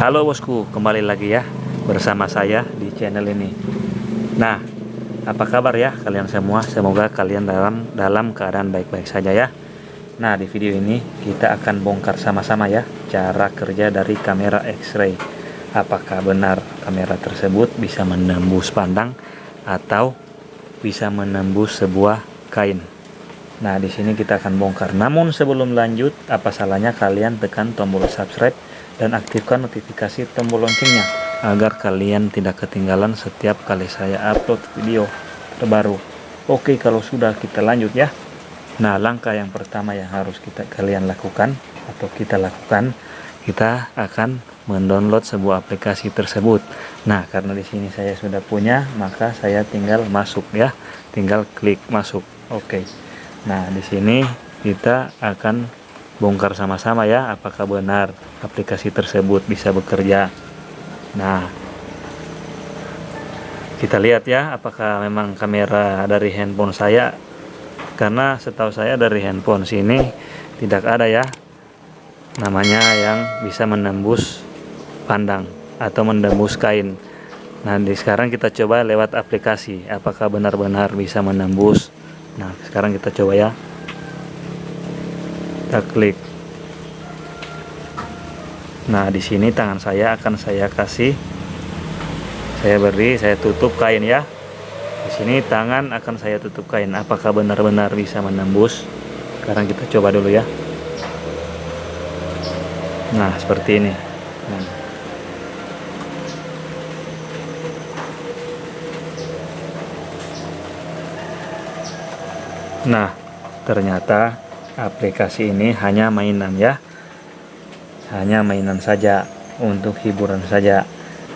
Halo bosku, kembali lagi ya bersama saya di channel ini. Nah, apa kabar ya kalian semua? Semoga kalian dalam keadaan baik-baik saja ya. Nah, di video ini kita akan bongkar sama-sama ya cara kerja dari kamera X-ray. Apakah benar kamera tersebut bisa menembus pandang atau bisa menembus sebuah kain? Nah, di sini kita akan bongkar. Namun sebelum lanjut, apa salahnya kalian tekan tombol subscribe dan aktifkan notifikasi tombol loncengnya agar kalian tidak ketinggalan setiap kali saya upload video terbaru. Oke, kalau sudah, kita lanjut ya. Nah, langkah yang pertama yang harus kalian lakukan atau kita lakukan, kita akan mendownload sebuah aplikasi tersebut. Nah, karena di sini saya sudah punya, maka saya tinggal masuk ya. Tinggal klik masuk. Oke. Nah, di sini kita akan bongkar sama-sama ya, apakah benar aplikasi tersebut bisa bekerja. Nah, kita lihat ya, apakah memang kamera dari handphone saya, karena setahu saya dari handphone sini tidak ada ya namanya yang bisa menembus pandang atau menembus kain. Nah, sekarang kita coba lewat aplikasi, apakah benar-benar bisa menembus. Nah, sekarang kita coba ya. Kita klik. Nah, di sini tangan saya akan saya tutup kain ya. Di sini tangan akan saya tutup kain. Apakah benar-benar bisa menembus? Sekarang kita coba dulu ya. Nah, seperti ini. Nah, ternyata aplikasi ini hanya mainan ya. Hanya mainan saja, untuk hiburan saja,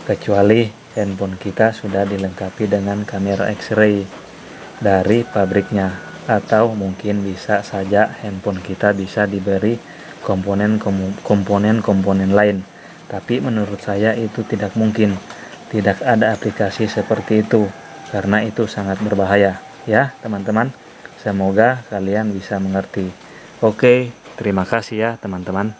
kecuali handphone kita sudah dilengkapi dengan kamera X-ray dari pabriknya, atau mungkin bisa saja handphone kita bisa diberi komponen lain. Tapi menurut saya itu tidak mungkin, tidak ada aplikasi seperti itu, karena itu sangat berbahaya ya teman-teman. Semoga kalian bisa mengerti. Oke, terima kasih ya teman-teman.